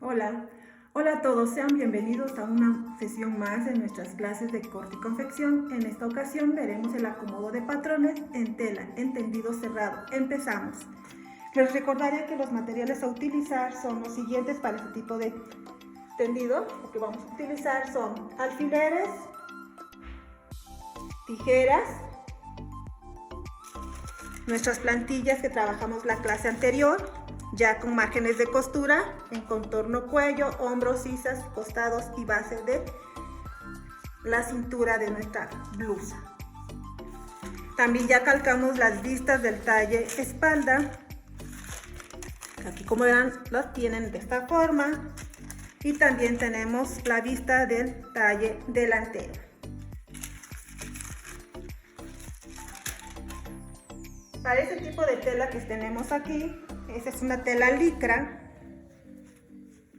Hola, hola a todos, sean bienvenidos a una sesión más de nuestras clases de corte y confección. En esta ocasión veremos el acomodo de patrones en tela, en tendido cerrado. Empezamos. Les recordaré que los materiales a utilizar son los siguientes para este tipo de tendido. Lo que vamos a utilizar son alfileres, tijeras, nuestras plantillas que trabajamos la clase anterior, ya con márgenes de costura en contorno cuello, hombros, sisas, costados y base de la cintura de nuestra blusa. También ya calcamos las vistas del talle espalda. Aquí, como verán, los tienen de esta forma. Y también tenemos la vista del talle delantero. Para este tipo de tela que tenemos aquí, esta es una tela licra.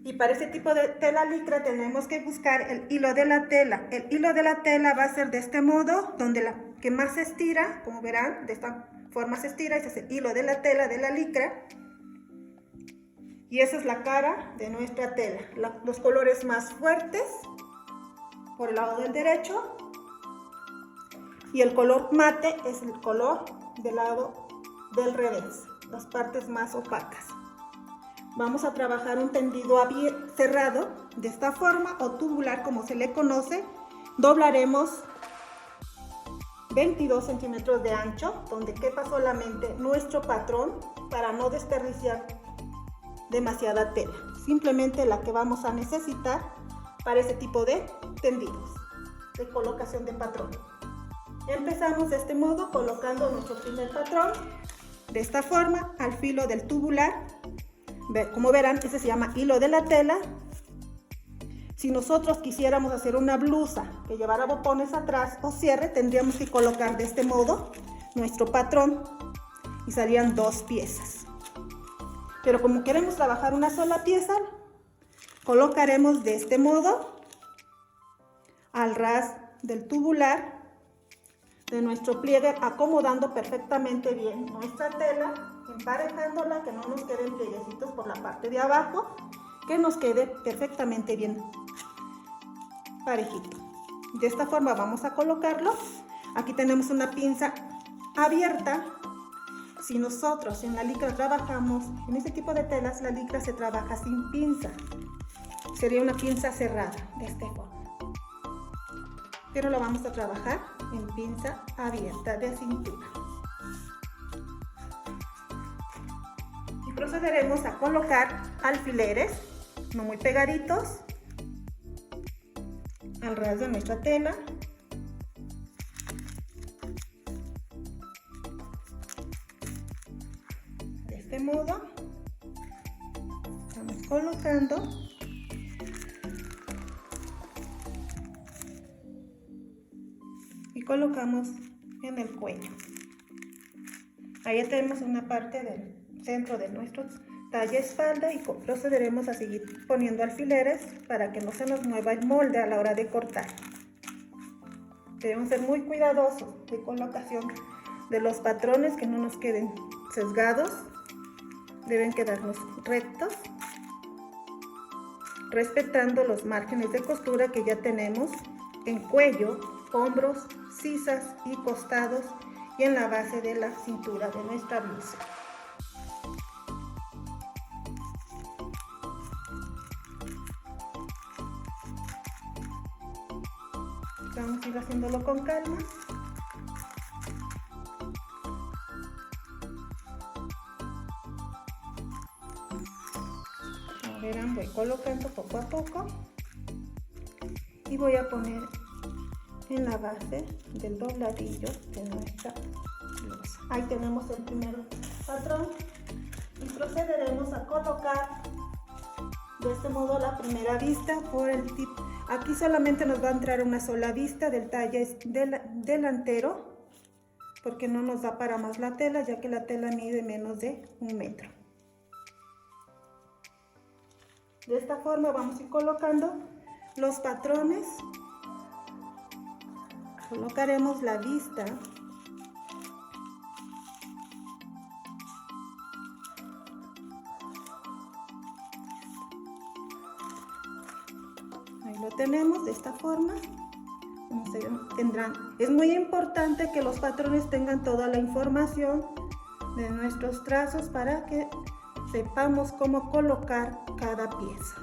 Y para este tipo de tela licra tenemos que buscar el hilo de la tela. El hilo de la tela va a ser de este modo, donde la que más se estira, como verán, de esta forma se estira. Ese es el hilo de la tela de la licra. Y esa es la cara de nuestra tela. Los colores más fuertes por el lado del derecho. Y el color mate es el color del lado del revés, las partes más opacas. Vamos a trabajar un tendido cerrado de esta forma o tubular, como se le conoce. Doblaremos 22 centímetros de ancho, donde quepa solamente nuestro patrón para no desperdiciar demasiada tela. Simplemente la que vamos a necesitar para este tipo de tendidos, de colocación de patrón. Empezamos de este modo colocando nuestro primer patrón de esta forma al filo del tubular. Como verán, ese se llama hilo de la tela. Si nosotros quisiéramos hacer una blusa que llevara botones atrás o cierre, tendríamos que colocar de este modo nuestro patrón y salían dos piezas. Pero como queremos trabajar una sola pieza, colocaremos de este modo al ras del tubular de nuestro pliegue, acomodando perfectamente bien nuestra tela, emparejándola, que no nos queden plieguecitos por la parte de abajo, que nos quede perfectamente bien parejito. De esta forma vamos a colocarlo. Aquí tenemos una pinza abierta. Si nosotros en la licra trabajamos, en este tipo de telas, la licra se trabaja sin pinza. Sería una pinza cerrada, de esta forma. Pero lo vamos a trabajar en pinza abierta de cintura. Y procederemos a colocar alfileres, no muy pegaditos, al ras de nuestra tela. De este modo, estamos colocando. Y colocamos en el cuello. Ahí tenemos una parte del centro de nuestro talle espalda y procederemos a seguir poniendo alfileres para que no se nos mueva el molde a la hora de cortar. Debemos ser muy cuidadosos de colocación de los patrones, que no nos queden sesgados, deben quedarnos rectos, respetando los márgenes de costura que ya tenemos en cuello, hombros, sisas y costados y en la base de la cintura de nuestra blusa. Vamos a ir haciéndolo con calma. Como verán, voy colocando poco a poco y voy a poner en la base del dobladillo de nuestra blusa. Ahí tenemos el primer patrón y procederemos a colocar de este modo la primera vista por el tip. Aquí solamente nos va a entrar una sola vista del talle delantero, porque no nos da para más la tela, ya que la tela mide menos de 1 metro. De esta forma vamos a ir colocando los patrones. Colocaremos la vista lo tenemos de esta forma. Es muy importante que los patrones tengan toda la información de nuestros trazos para que sepamos cómo colocar cada pieza.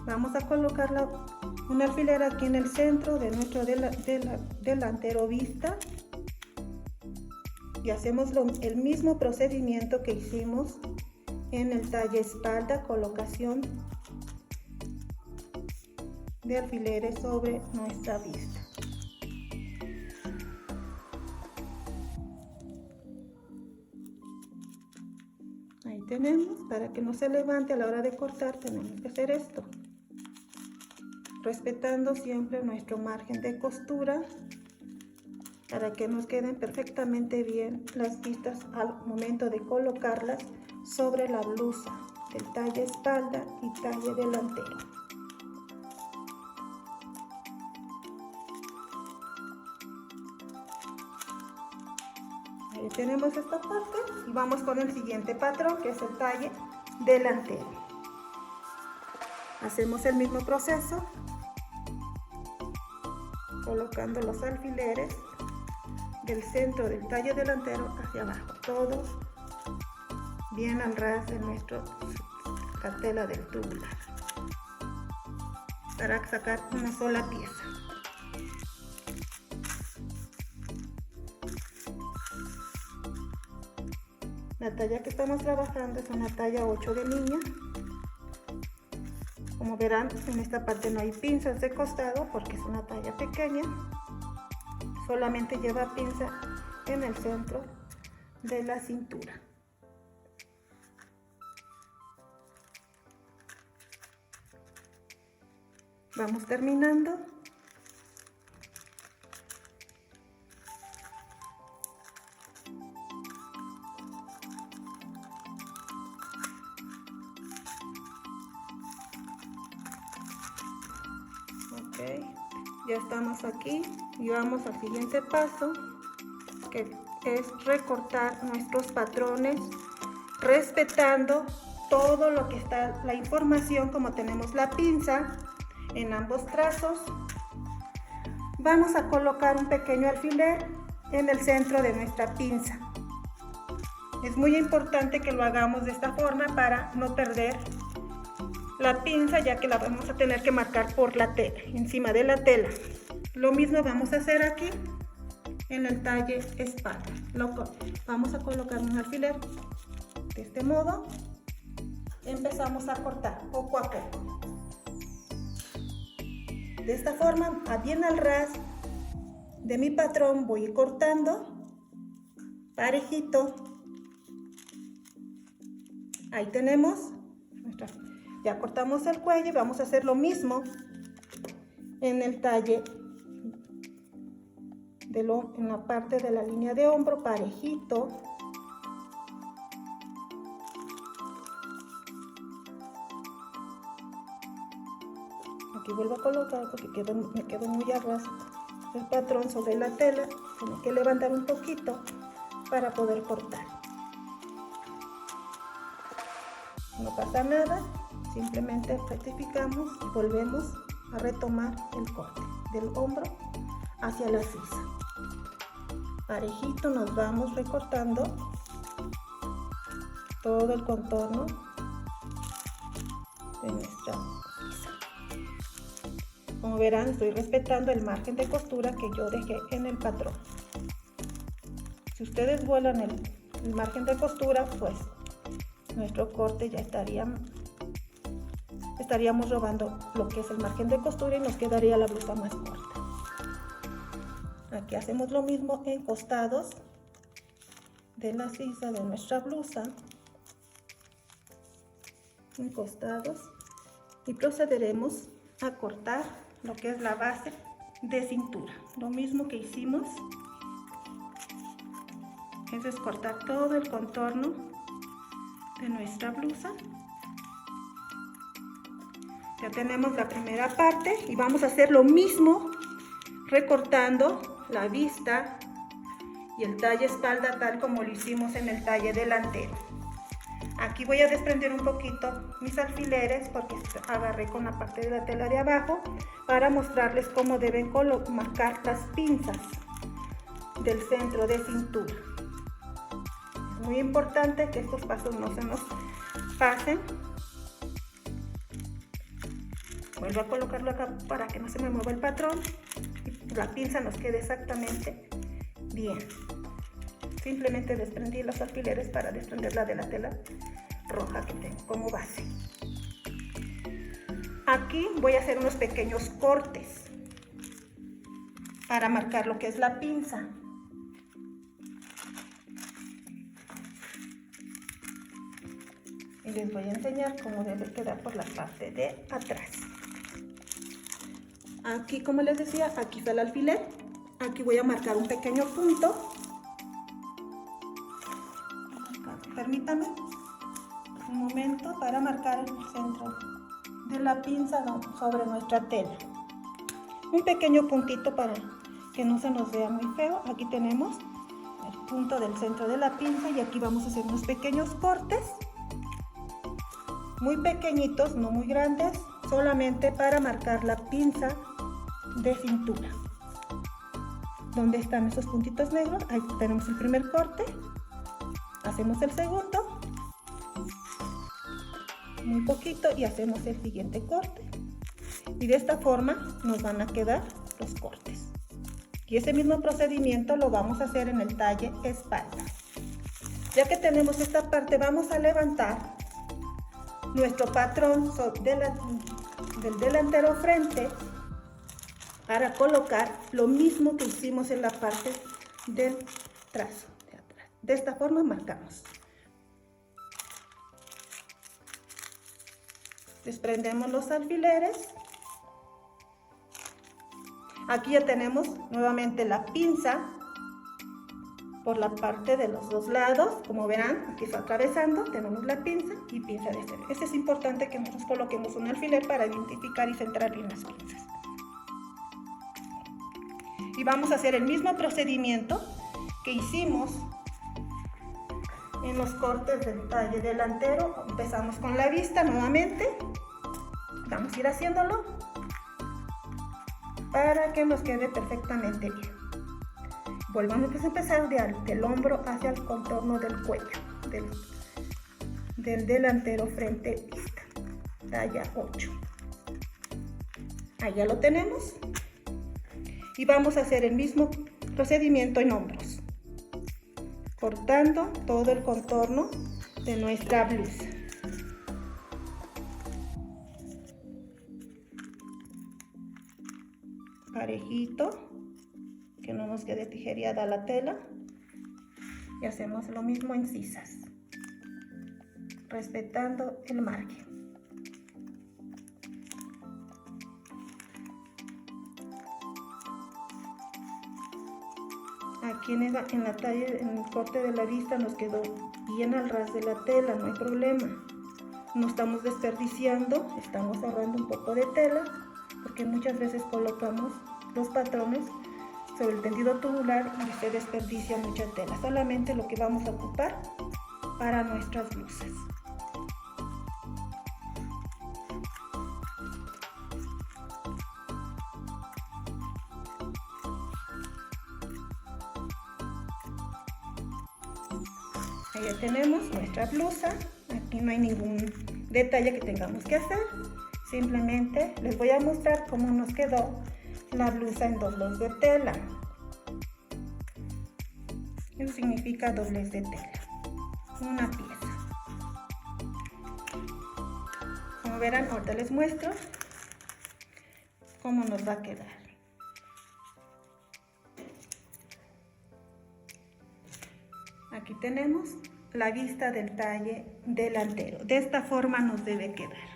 Vamos a colocar un alfiler aquí en el centro de nuestro delantero vista y hacemos el mismo procedimiento que hicimos en el talle espalda, colocación de alfileres sobre nuestra vista. Ahí tenemos, para que no se levante a la hora de cortar tenemos que hacer esto, respetando siempre nuestro margen de costura para que nos queden perfectamente bien las vistas al momento de colocarlas sobre la blusa del talle espalda y talle delantero. Ahí tenemos esta parte y vamos con el siguiente patrón, que es el talle delantero. Hacemos el mismo proceso, colocando los alfileres del centro del talle delantero hacia abajo, todo bien al ras de la tela del tubular, para sacar una sola pieza. La talla que estamos trabajando es una talla 8 de niña. Como verán, en esta parte no hay pinzas de costado porque es una talla pequeña. Solamente lleva pinza en el centro de la cintura. Vamos terminando. Ya estamos aquí y vamos al siguiente paso, que es recortar nuestros patrones respetando todo lo que está la información. Como tenemos la pinza en ambos trazos, vamos a colocar un pequeño alfiler en el centro de nuestra pinza. Es muy importante que lo hagamos de esta forma para no perder la pinza, ya que la vamos a tener que marcar por la tela, encima de la tela. Lo mismo vamos a hacer aquí en el talle espalda. Vamos a colocar un alfiler de este modo. Empezamos a cortar poco a poco. De esta forma, bien al ras de mi patrón, voy cortando parejito. Ahí tenemos nuestra. Ya cortamos el cuello y vamos a hacer lo mismo en el talle en la parte de la línea de hombro, parejito. Aquí vuelvo a colocar porque me quedó muy a ras el patrón sobre la tela. Tengo que levantar un poquito para poder cortar. No pasa nada. Simplemente rectificamos y volvemos a retomar el corte del hombro hacia la sisa. Parejito nos vamos recortando todo el contorno de nuestra sisa. Como verán, estoy respetando el margen de costura que yo dejé en el patrón. Si ustedes vuelan el margen de costura, pues nuestro corte ya estaríamos robando lo que es el margen de costura y nos quedaría la blusa más corta. Aquí hacemos lo mismo en costados de la sisa de nuestra blusa, en costados, y procederemos a cortar lo que es la base de cintura. Lo mismo que hicimos, es cortar todo el contorno de nuestra blusa. Ya tenemos la primera parte y vamos a hacer lo mismo recortando la vista y el talle espalda tal como lo hicimos en el talle delantero. Aquí voy a desprender un poquito mis alfileres porque agarré con la parte de la tela de abajo para mostrarles cómo deben marcar las pinzas del centro de cintura. Es muy importante que estos pasos no se nos pasen. Vuelvo a colocarlo acá para que no se me mueva el patrón y la pinza nos quede exactamente bien. Simplemente desprendí los alfileres para desprenderla de la tela roja que tengo como base. Aquí voy a hacer unos pequeños cortes para marcar lo que es la pinza. Y les voy a enseñar cómo debe quedar por la parte de atrás. Aquí, como les decía, aquí está el alfiler. Aquí voy a marcar un pequeño punto. Permítanme un momento para marcar el centro de la pinza sobre nuestra tela. Un pequeño puntito para que no se nos vea muy feo. Aquí tenemos el punto del centro de la pinza y aquí vamos a hacer unos pequeños cortes. Muy pequeñitos, no muy grandes, solamente para marcar la pinza de cintura. ¿Dónde están esos puntitos negros? Ahí tenemos el primer corte. Hacemos el segundo, muy poquito, y hacemos el siguiente corte. Y de esta forma nos van a quedar los cortes. Y ese mismo procedimiento lo vamos a hacer en el talle espalda. Ya que tenemos esta parte, vamos a levantar nuestro patrón del delantero frente para colocar lo mismo que hicimos en la parte del trazo. De esta forma marcamos. Desprendemos los alfileres. Aquí ya tenemos nuevamente la pinza por la parte de los dos lados. Como verán, aquí está atravesando, tenemos la pinza y pinza de este. Este es importante que nosotros coloquemos un alfiler para identificar y centrar bien las pinzas. Y vamos a hacer el mismo procedimiento que hicimos en los cortes del talle delantero. Empezamos con la vista nuevamente. Vamos a ir haciéndolo para que nos quede perfectamente bien. Volvamos a empezar del hombro hacia el contorno del cuello del delantero frente vista, talla 8. Allá lo tenemos. Y vamos a hacer el mismo procedimiento en hombros, cortando todo el contorno de nuestra blusa. Parejito, que no nos quede tijereada la tela. Y hacemos lo mismo en sisas, respetando el margen. Aquí en la talla, en el corte de la vista nos quedó bien al ras de la tela, no hay problema. No estamos desperdiciando, estamos ahorrando un poco de tela, porque muchas veces colocamos los patrones sobre el tendido tubular y se desperdicia mucha tela. Solamente lo que vamos a ocupar para nuestras blusas. Ahí ya tenemos nuestra blusa. Aquí no hay ningún detalle que tengamos que hacer. Simplemente les voy a mostrar cómo nos quedó la blusa en doblez de tela. Eso significa doblez de tela, una pieza. Como verán, ahorita les muestro cómo nos va a quedar. Aquí tenemos la vista del talle delantero. De esta forma nos debe quedar.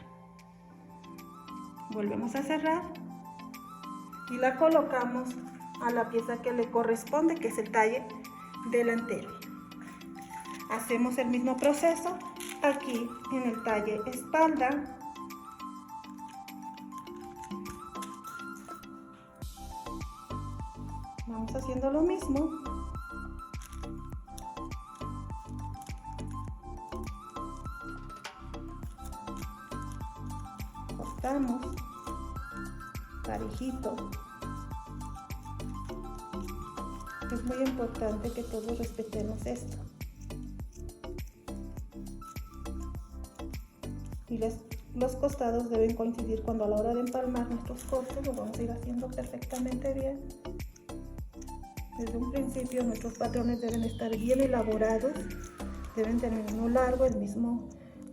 Volvemos a cerrar y la colocamos a la pieza que le corresponde, que es el talle delantero. Hacemos el mismo proceso aquí en el talle espalda. Vamos haciendo lo mismo. cortamos parejito. Es muy importante que todos respetemos esto. Y los costados deben coincidir cuando a la hora de empalmar nuestros cortes lo vamos a ir haciendo perfectamente bien. Desde un principio nuestros patrones deben estar bien elaborados, deben tener el mismo largo, el mismo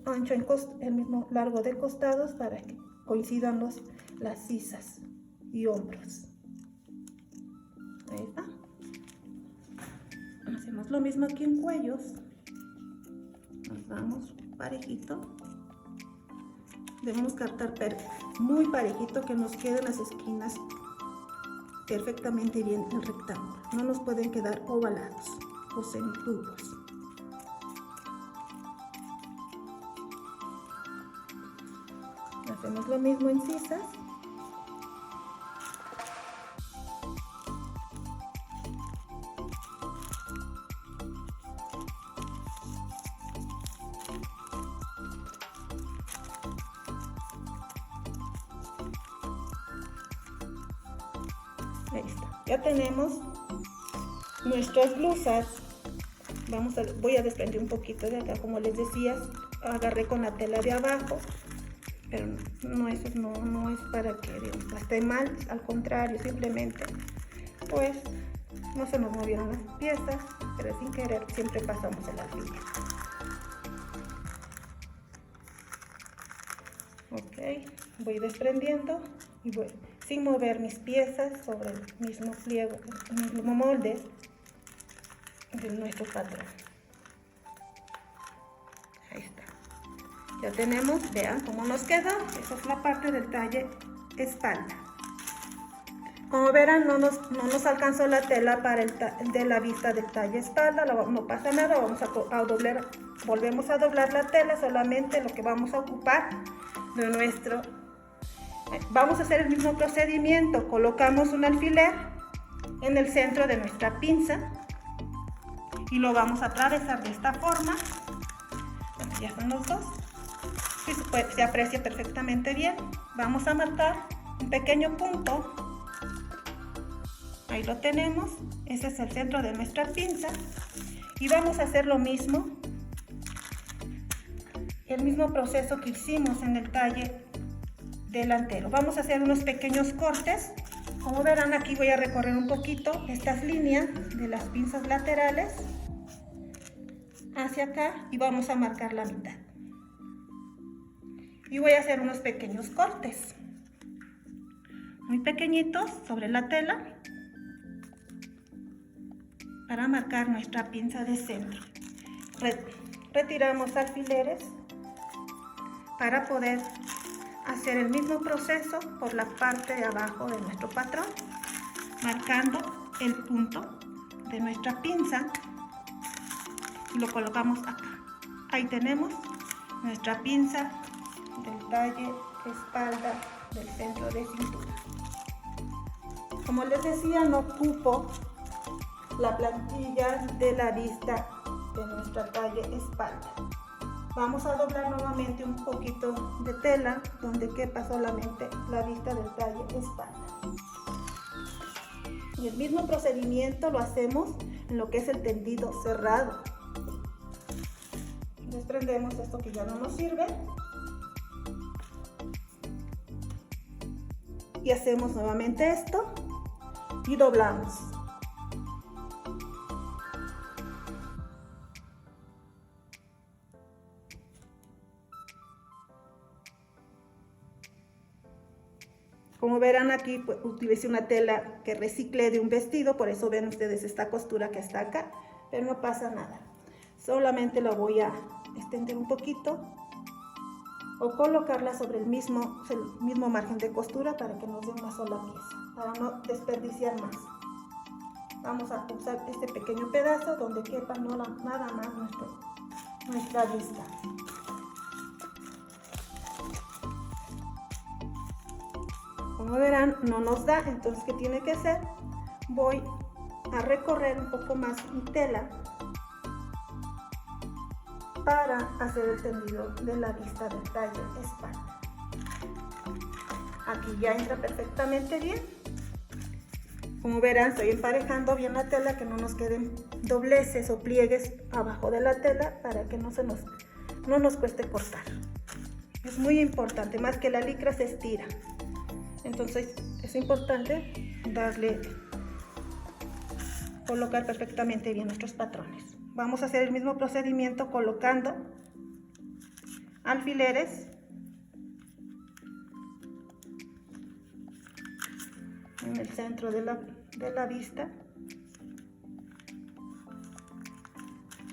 ancho, el mismo largo de costados para que coincidan las sisas y hombros. Ahí está. Hacemos lo mismo aquí en cuellos. Nos vamos parejito. Debemos captar muy parejito, que nos queden las esquinas perfectamente bien el rectángulo. No nos pueden quedar ovalados o semicubos. Hacemos lo mismo en sisas. Ahí está. Ya tenemos nuestras blusas. Voy a desprender un poquito de acá, como les decía, agarré con la tela de abajo, pero no es para que esté mal, al contrario, simplemente pues no se nos movieron las piezas, pero sin querer siempre pasamos el alfiler. Ok, voy desprendiendo y voy sin mover mis piezas sobre el mismo pliego, el mismo molde de nuestro patrón. Ahí está. Ya tenemos, vean cómo nos queda. Esa es la parte del talle espalda. Como verán, no nos alcanzó la tela para de la vista del talle espalda. No pasa nada, volvemos a doblar la tela, solamente lo que vamos a ocupar de nuestro. Vamos a hacer el mismo procedimiento. Colocamos un alfiler en el centro de nuestra pinza y lo vamos a atravesar de esta forma. Bueno, ya son los dos. Sí, se aprecia perfectamente bien. Vamos a marcar un pequeño punto. Ahí lo tenemos. Ese es el centro de nuestra pinza. Y vamos a hacer lo mismo. El mismo proceso que hicimos en el talle delantero. Vamos a hacer unos pequeños cortes. Como verán, aquí voy a recorrer un poquito estas líneas de las pinzas laterales hacia acá y vamos a marcar la mitad. Y voy a hacer unos pequeños cortes muy pequeñitos sobre la tela para marcar nuestra pinza de centro. Retiramos alfileres para poder hacer el mismo proceso por la parte de abajo de nuestro patrón, marcando el punto de nuestra pinza y lo colocamos acá. Ahí tenemos nuestra pinza del talle espalda del centro de cintura. Como les decía, no ocupo la plantilla de la vista de nuestra talle espalda. Vamos a doblar nuevamente un poquito de tela donde quepa solamente la vista del talle espalda. Y el mismo procedimiento lo hacemos en lo que es el tendido cerrado. Desprendemos esto que ya no nos sirve. Y hacemos nuevamente esto y doblamos. Como verán aquí, pues, utilicé una tela que reciclé de un vestido, por eso ven ustedes esta costura que está acá, pero no pasa nada. Solamente la voy a extender un poquito o colocarla sobre el mismo margen de costura para que nos dé una sola pieza, para no desperdiciar más. Vamos a usar este pequeño pedazo donde quepa nada más nuestra vista. Como verán, no nos da, entonces ¿qué tiene que hacer? Voy a recorrer un poco más mi tela para hacer el tendido de la vista del talle espalda. Aquí ya entra perfectamente bien. Como verán, estoy emparejando bien la tela, que no nos queden dobleces o pliegues abajo de la tela para que no nos cueste cortar. Es muy importante, más que la licra se estira. Entonces es importante colocar perfectamente bien nuestros patrones. Vamos a hacer el mismo procedimiento colocando alfileres en el centro de la vista.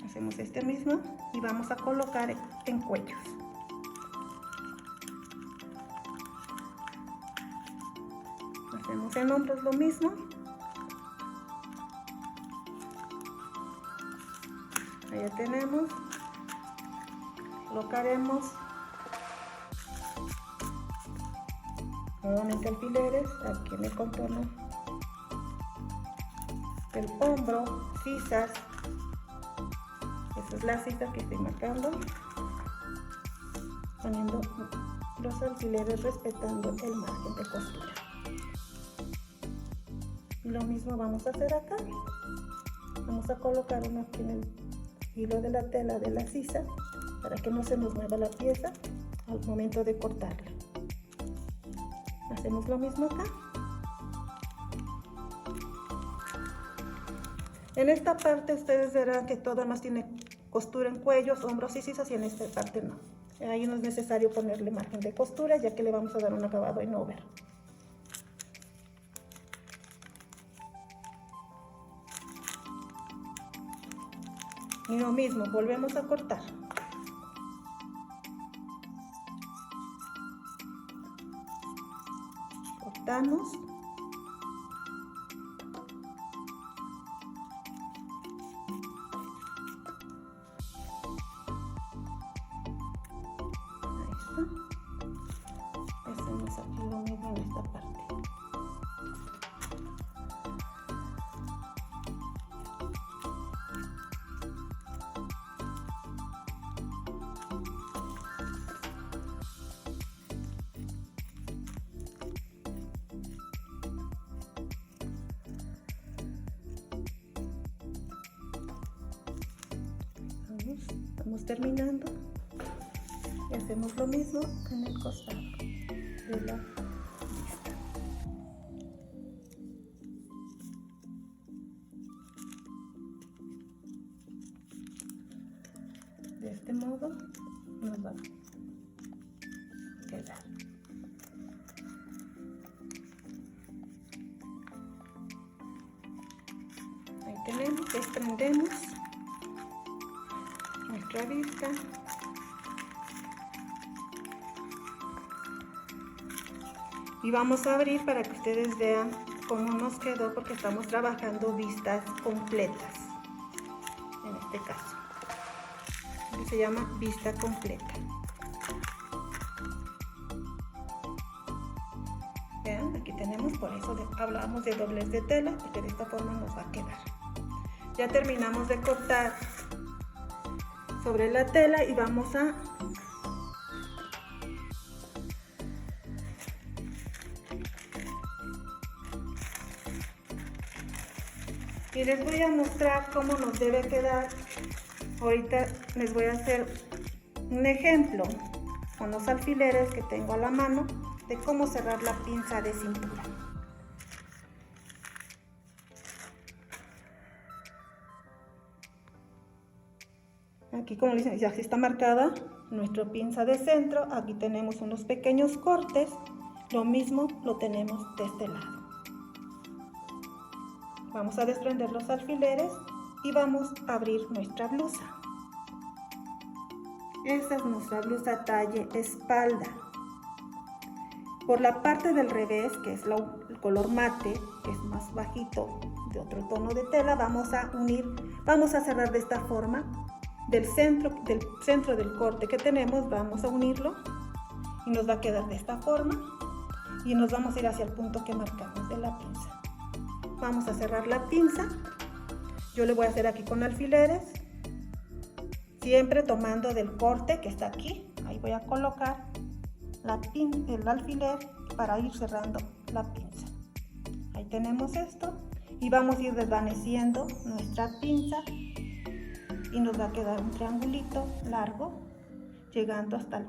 Hacemos este mismo y vamos a colocar en cuellos. Hacemos en hombros lo mismo. Ahí ya tenemos. Colocaremos nuevamente alfileres aquí en el contorno del hombro, sisas. Esa es la sisa que estoy marcando, poniendo los alfileres respetando el margen de costura. Lo mismo vamos a hacer acá. Vamos a colocar uno aquí en el hilo de la tela de la sisa para que no se nos mueva la pieza al momento de cortarla. Hacemos lo mismo acá. En esta parte ustedes verán que todo más tiene costura en cuellos, hombros y sisas, y en esta parte no. Ahí no es necesario ponerle margen de costura, ya que le vamos a dar un acabado en over. Y lo mismo, volvemos a cortar. Cortamos. Ahí está. Hacemos aquí lo mismo en esta parte. Vamos terminando y hacemos lo mismo en el costado de la vista. De este modo nos va a quedar. Ahí tenemos, desprendemos nuestra vista. Y vamos a abrir para que ustedes vean cómo nos quedó, porque estamos trabajando vistas completas. En este caso, que se llama vista completa. Vean, aquí tenemos, por eso hablábamos de doblez de tela, porque de esta forma nos va a quedar. Ya terminamos de cortar sobre la tela y vamos a les voy a mostrar cómo nos debe quedar. Ahorita les voy a hacer un ejemplo con los alfileres que tengo a la mano de cómo cerrar la pinza de cintura. Aquí, como les dije, así está marcada nuestra pinza de centro. Aquí tenemos unos pequeños cortes. Lo mismo lo tenemos de este lado. Vamos a desprender los alfileres y vamos a abrir nuestra blusa. Esta es nuestra blusa talle espalda. Por la parte del revés, que es el color mate, que es más bajito, de otro tono de tela, vamos a cerrar de esta forma. Del centro del corte que tenemos, vamos a unirlo y nos va a quedar de esta forma, y nos vamos a ir hacia el punto que marcamos de la pinza. Vamos a cerrar la pinza. Yo le voy a hacer aquí con alfileres, siempre tomando del corte que está aquí. Ahí voy a colocar el alfiler para ir cerrando la pinza. Ahí tenemos esto y vamos a ir desvaneciendo nuestra pinza y nos va a quedar un triangulito largo llegando hasta el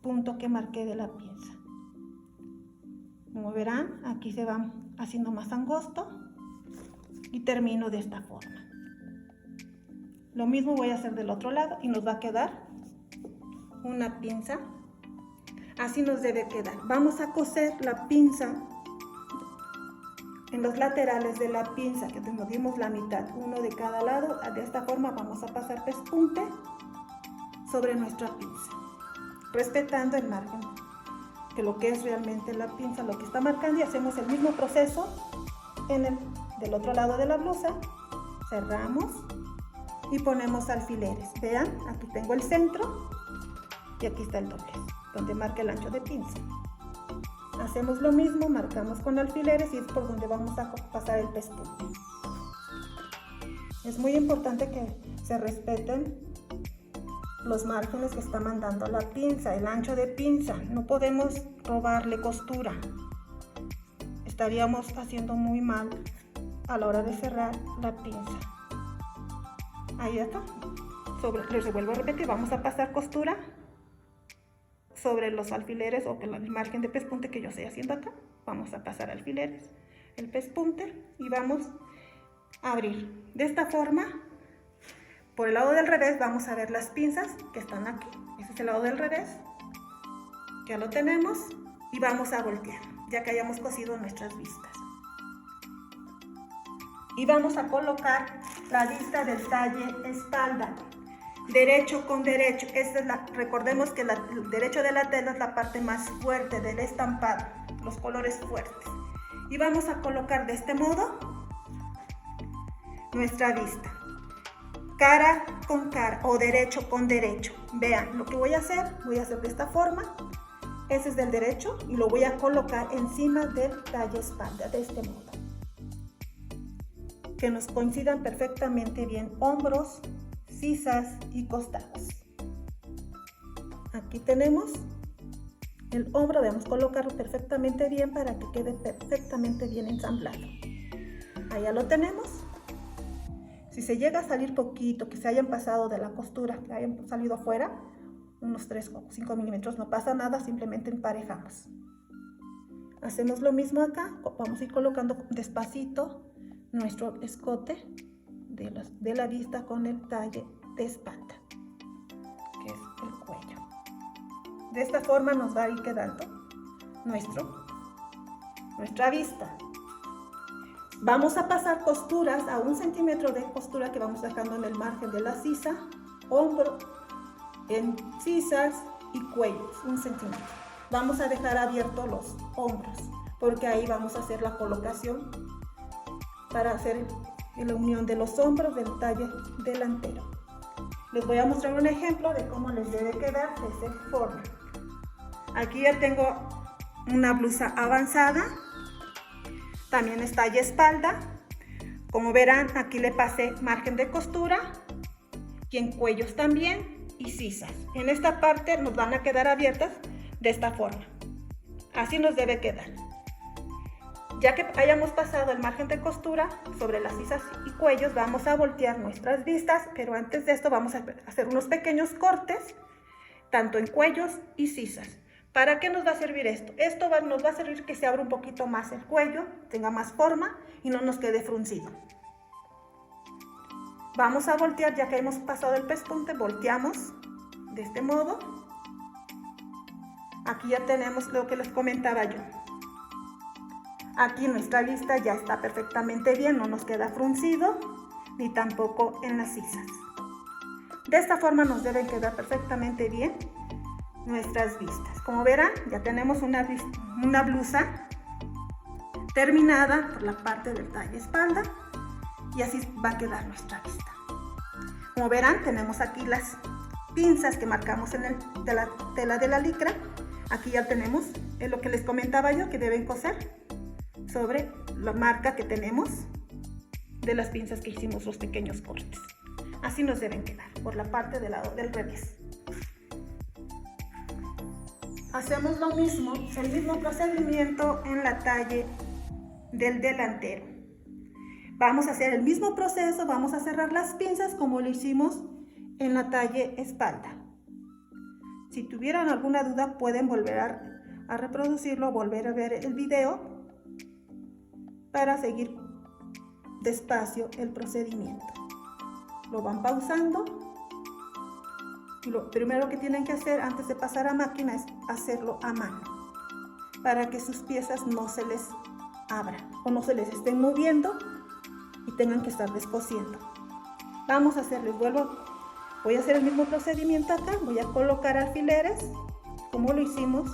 punto que marqué de la pinza. Como verán, aquí se va haciendo más angosto y termino de esta forma. Lo mismo voy a hacer del otro lado y nos va a quedar una pinza. Así nos debe quedar. Vamos a coser la pinza en los laterales de la pinza, que nos dimos la mitad, uno de cada lado. De esta forma vamos a pasar pespunte sobre nuestra pinza, respetando el margen, que lo que es realmente la pinza, lo que está marcando, y hacemos el mismo proceso del otro lado de la blusa. Cerramos y ponemos alfileres. Vean, aquí tengo el centro y aquí está el doblez, donde marca el ancho de pinza. Hacemos lo mismo, marcamos con alfileres y es por donde vamos a pasar el pespunte. Es muy importante que se respeten los márgenes que está mandando la pinza, el ancho de pinza. No podemos robarle costura. Estaríamos haciendo muy mal a la hora de cerrar la pinza. Ahí está. Les vuelvo a repetir, vamos a pasar costura sobre los alfileres o el margen de pespunte que yo estoy haciendo acá. Vamos a pasar alfileres, el pespunte, y vamos a abrir. De esta forma, por el lado del revés vamos a ver las pinzas que están aquí. Ese es el lado del revés. Ya lo tenemos y vamos a voltear, ya que hayamos cosido nuestras vistas. Y vamos a colocar la vista del talle espalda, derecho con derecho. Recordemos que el derecho de la tela es la parte más fuerte del estampado, los colores fuertes. Y vamos a colocar de este modo nuestra vista, cara con cara o derecho con derecho. Vean lo que voy a hacer de esta forma. Ese es del derecho y lo voy a colocar encima del talle espalda, de este modo, que nos coincidan perfectamente bien hombros, sisas y costados. Aquí tenemos el hombro, debemos colocarlo perfectamente bien para que quede perfectamente bien ensamblado. Allá lo tenemos. Si se llega a salir poquito, que se hayan pasado de la costura, que hayan salido afuera, unos 3 o 5 milímetros, no pasa nada, simplemente emparejamos. Hacemos lo mismo acá, vamos a ir colocando despacito nuestro escote de la vista con el talle de espalda, que es el cuello. De esta forma nos va a ir quedando nuestra vista. Vamos a pasar costuras a 1 centímetro de costura que vamos dejando en el margen de la sisa, hombro, en sisas y cuellos, 1 centímetro. Vamos a dejar abiertos los hombros, porque ahí vamos a hacer la colocación para hacer la unión de los hombros del talle delantero. Les voy a mostrar un ejemplo de cómo les debe quedar de esa forma. Aquí ya tengo una blusa avanzada, también es talla espalda. Como verán, aquí le pasé margen de costura y en cuellos también y sisas. En esta parte nos van a quedar abiertas de esta forma. Así nos debe quedar. Ya que hayamos pasado el margen de costura sobre las sisas y cuellos, vamos a voltear nuestras vistas, pero antes de esto vamos a hacer unos pequeños cortes, tanto en cuellos y sisas. ¿Para qué nos va a servir esto? Esto nos va a servir que se abra un poquito más el cuello, tenga más forma y no nos quede fruncido. Vamos a voltear, ya que hemos pasado el pespunte, volteamos de este modo. Aquí ya tenemos lo que les comentaba yo. Aquí nuestra vista ya está perfectamente bien, no nos queda fruncido ni tampoco en las sisas. De esta forma nos deben quedar perfectamente bien nuestras vistas. Como verán, ya tenemos una blusa terminada por la parte del talle espalda y así va a quedar nuestra vista. Como verán, tenemos aquí las pinzas que marcamos de la tela de la licra. Aquí ya tenemos lo que les comentaba yo, que deben coser sobre la marca que tenemos de las pinzas que hicimos los pequeños cortes. Así nos deben quedar por la parte del lado del revés. hacemos lo mismo, el mismo procedimiento en la talle del delantero. Vamos a hacer el mismo proceso, vamos a cerrar las pinzas como lo hicimos en la talle espalda. Si tuvieran alguna duda pueden volver a reproducirlo, volver a ver el video para seguir despacio el procedimiento. Lo van pausando y lo primero que tienen que hacer antes de pasar a máquina es hacerlo a mano para que sus piezas no se les abran o no se les estén moviendo y tengan que estar descosiendo. Vamos a hacerles, voy a hacer el mismo procedimiento acá, voy a colocar alfileres como lo hicimos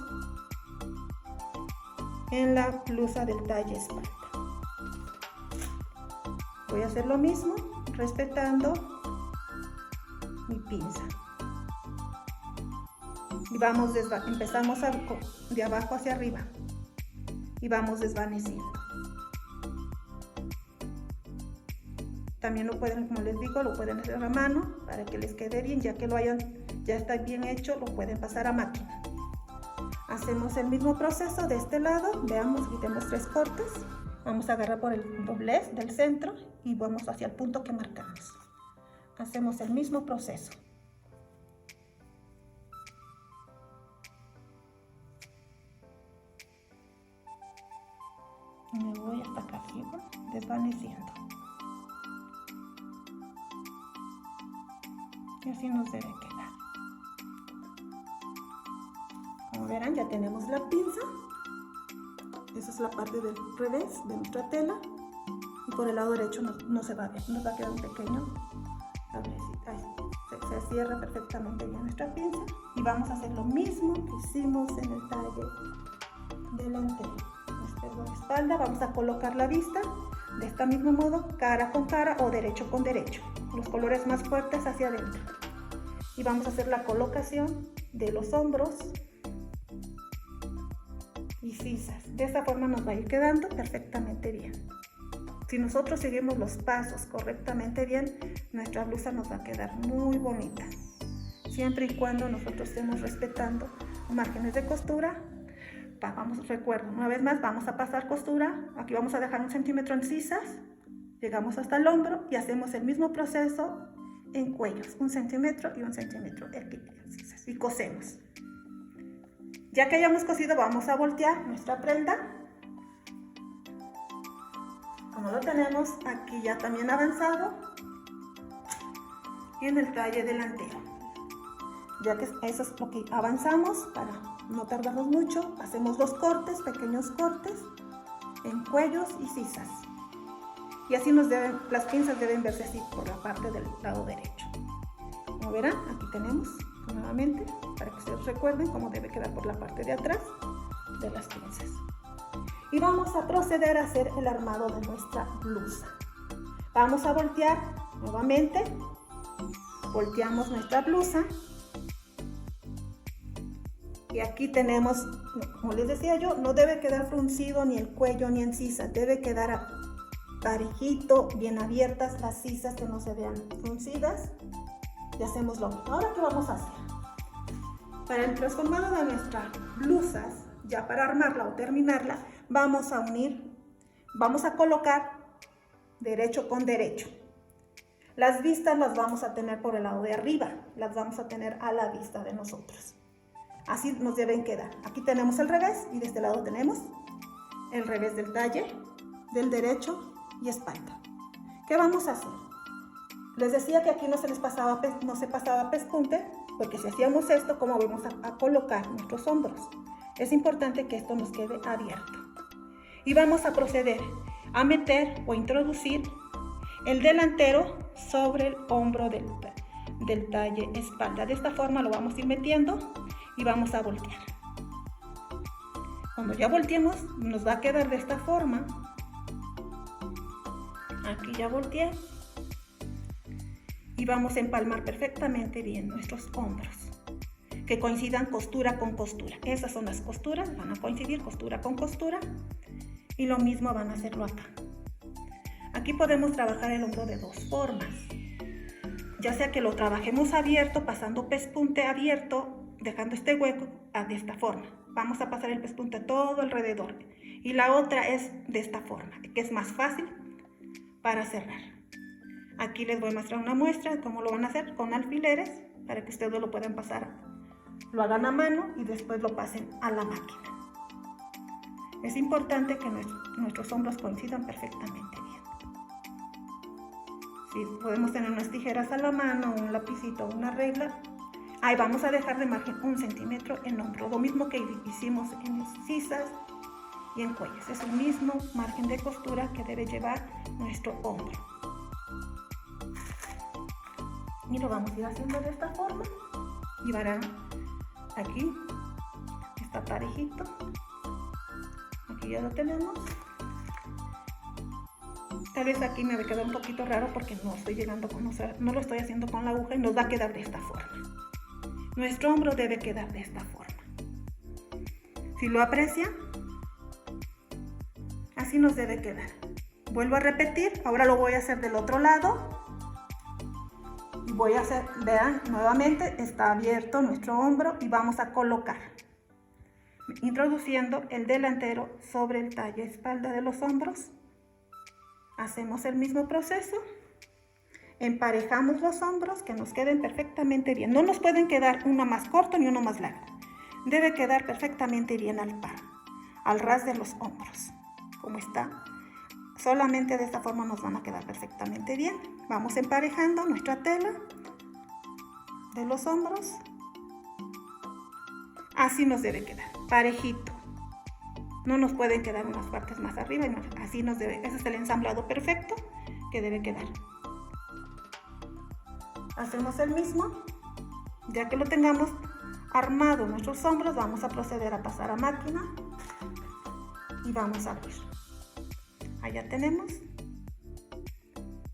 en la blusa del talle espalda. Voy a hacer lo mismo respetando mi pinza. Y empezamos de abajo hacia arriba y vamos desvaneciendo. También lo pueden, como les digo, lo pueden hacer a mano para que les quede bien, ya que ya está bien hecho, lo pueden pasar a máquina. Hacemos el mismo proceso de este lado, veamos, quitemos 3 cortes, vamos a agarrar por el doblez del centro y vamos hacia el punto que marcamos. Hacemos el mismo proceso. Me voy hasta acá arriba, desvaneciendo. Y así nos debe quedar. Como verán, ya tenemos la pinza. Esa es la parte del revés de nuestra tela. Y por el lado derecho no se va a ver, nos va a quedar un pequeño tablecito. Se cierra perfectamente bien nuestra pinza. Y vamos a hacer lo mismo que hicimos en el talle delantero. Espalda, vamos a colocar la vista de este mismo modo, cara con cara o derecho con derecho, los colores más fuertes hacia adentro, y vamos a hacer la colocación de los hombros y sisas. De esta forma nos va a ir quedando perfectamente bien. Si nosotros seguimos los pasos correctamente bien, nuestra blusa nos va a quedar muy bonita, siempre y cuando nosotros estemos respetando márgenes de costura. Recuerden, una vez más vamos a pasar costura, aquí vamos a dejar 1 centímetro en sisas, llegamos hasta el hombro y hacemos el mismo proceso en cuellos, 1 centímetro y 1 centímetro aquí en sisas, y cosemos. Ya que hayamos cosido, vamos a voltear nuestra prenda, como lo tenemos aquí ya también avanzado en el talle delantero. Ya que eso es lo que avanzamos, para no tardarnos mucho, hacemos 2 cortes, pequeños cortes en cuellos y sisas. Y así las pinzas deben verse así por la parte del lado derecho. Como verán, aquí tenemos nuevamente, para que ustedes recuerden cómo debe quedar por la parte de atrás de las pinzas. Y vamos a proceder a hacer el armado de nuestra blusa. Vamos a voltear nuevamente, volteamos nuestra blusa. Y aquí tenemos, como les decía yo, no debe quedar fruncido ni el cuello ni en sisa, debe quedar parejito, bien abiertas las sisas, que no se vean fruncidas. Y hacemos lo mismo. Ahora, ¿qué vamos a hacer? Para el transformado de nuestras blusas, ya para armarla o terminarla, vamos a unir, vamos a colocar derecho con derecho. Las vistas las vamos a tener por el lado de arriba, las vamos a tener a la vista de nosotros. Así nos deben quedar. Aquí tenemos el revés y de este lado tenemos el revés del talle, del derecho y espalda. ¿Qué vamos a hacer? Les decía que aquí no se pasaba pespunte, porque si hacíamos esto, ¿cómo vamos a colocar nuestros hombros? Es importante que esto nos quede abierto. Y vamos a proceder a meter o introducir el delantero sobre el hombro del talle espalda. De esta forma lo vamos a ir metiendo y vamos a voltear. Cuando ya volteemos, nos va a quedar de esta forma. Aquí ya volteé. Y vamos a empalmar perfectamente bien nuestros hombros, que coincidan costura con costura. Esas son las costuras, van a coincidir costura con costura, y lo mismo van a hacerlo acá. Aquí podemos trabajar el hombro de 2 formas, ya sea que lo trabajemos abierto, pasando pespunte abierto dejando este hueco de esta forma. Vamos a pasar el pespunte todo alrededor. Y la otra es de esta forma, que es más fácil para cerrar. Aquí les voy a mostrar una muestra de cómo lo van a hacer con alfileres, para que ustedes lo puedan pasar, lo hagan a mano y después lo pasen a la máquina. Es importante que nuestros hombros coincidan perfectamente bien. Si podemos tener unas tijeras a la mano, un lapicito o una regla, ahí vamos a dejar de margen 1 centímetro en hombro, lo mismo que hicimos en sisas y en cuellos. Es el mismo margen de costura que debe llevar nuestro hombro. Y lo vamos a ir haciendo de esta forma. Y verán, aquí está parejito. Aquí ya lo tenemos. Tal vez aquí me va a quedar un poquito raro porque no lo estoy haciendo con la aguja y nos va a quedar de esta forma. Nuestro hombro debe quedar de esta forma. Si lo aprecian, así nos debe quedar. Vuelvo a repetir, ahora lo voy a hacer del otro lado. Y voy a hacer, vean, nuevamente está abierto nuestro hombro y vamos a colocar, introduciendo el delantero sobre el talle espalda de los hombros. Hacemos el mismo proceso. Emparejamos los hombros que nos queden perfectamente bien. No nos pueden quedar uno más corto ni uno más largo. Debe quedar perfectamente bien al par, al ras de los hombros, como está. Solamente de esta forma nos van a quedar perfectamente bien. Vamos emparejando nuestra tela de los hombros. Así nos debe quedar, parejito. No nos pueden quedar unas partes más arriba y más. Así nos debe. Ese es el ensamblado perfecto que debe quedar. Hacemos el mismo. Ya que lo tengamos armado nuestros hombros, vamos a proceder a pasar a máquina y vamos a abrir. Allá tenemos.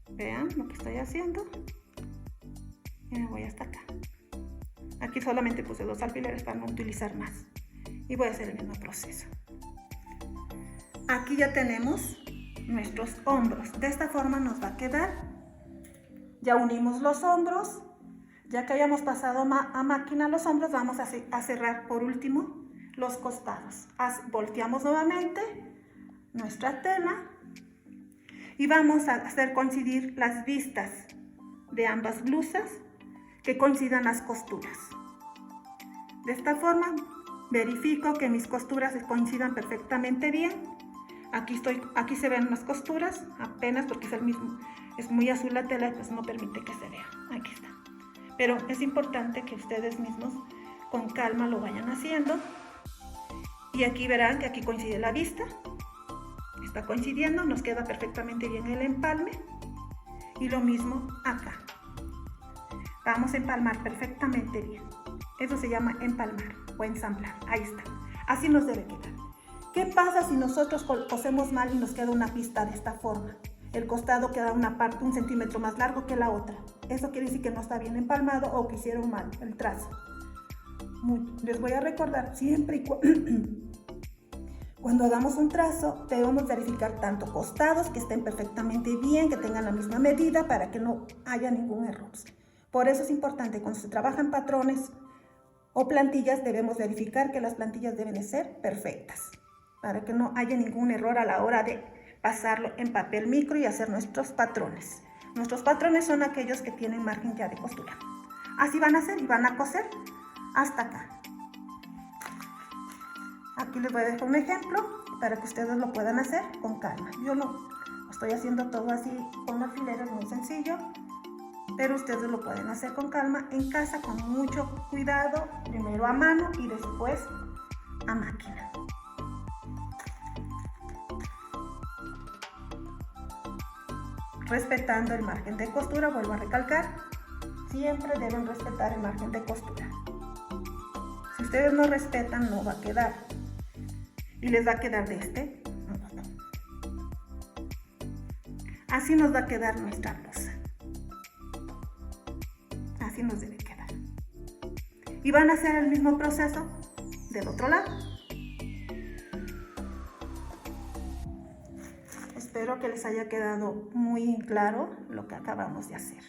Vean lo que estoy haciendo. Y me voy hasta acá. Aquí solamente puse 2 alfileres para no utilizar más. Y voy a hacer el mismo proceso. Aquí ya tenemos nuestros hombros. De esta forma nos va a quedar. Ya unimos los hombros. Ya que hayamos pasado a máquina los hombros, vamos a cerrar por último los costados. Volteamos nuevamente nuestra tela y vamos a hacer coincidir las vistas de ambas blusas, que coincidan las costuras. De esta forma verifico que mis costuras coincidan perfectamente bien. Aquí se ven las costuras apenas porque es el mismo, es muy azul la tela y pues no permite que se vea. Aquí está. Pero es importante que ustedes mismos con calma lo vayan haciendo. Y aquí verán que aquí coincide la vista. Está coincidiendo, nos queda perfectamente bien el empalme. Y lo mismo acá. Vamos a empalmar perfectamente bien. Eso se llama empalmar o ensamblar. Ahí está. Así nos debe quedar. ¿Qué pasa si nosotros cosemos mal y nos queda una pista de esta forma? El costado queda una parte 1 centímetro más largo que la otra. Eso quiere decir que no está bien empalmado o que hicieron mal el trazo. Les voy a recordar siempre y cuando hagamos un trazo debemos verificar tanto costados que estén perfectamente bien, que tengan la misma medida para que no haya ningún error. Por eso es importante cuando se trabajan patrones o plantillas debemos verificar que las plantillas deben de ser perfectas para que no haya ningún error a la hora de pasarlo en papel micro y hacer nuestros patrones. Nuestros patrones son aquellos que tienen margen ya de costura. Así van a hacer y van a coser hasta acá. Aquí les voy a dejar un ejemplo para que ustedes lo puedan hacer con calma. Yo lo estoy haciendo todo así con alfileres, muy sencillo, pero ustedes lo pueden hacer con calma en casa, con mucho cuidado, primero a mano y después a máquina. Respetando el margen de costura, vuelvo a recalcar, siempre deben respetar el margen de costura. Si ustedes no respetan, no va a quedar. Y les va a quedar de este modo. Así nos va a quedar nuestra blusa. Así nos debe quedar. Y van a hacer el mismo proceso del otro lado. Espero que les haya quedado muy claro lo que acabamos de hacer.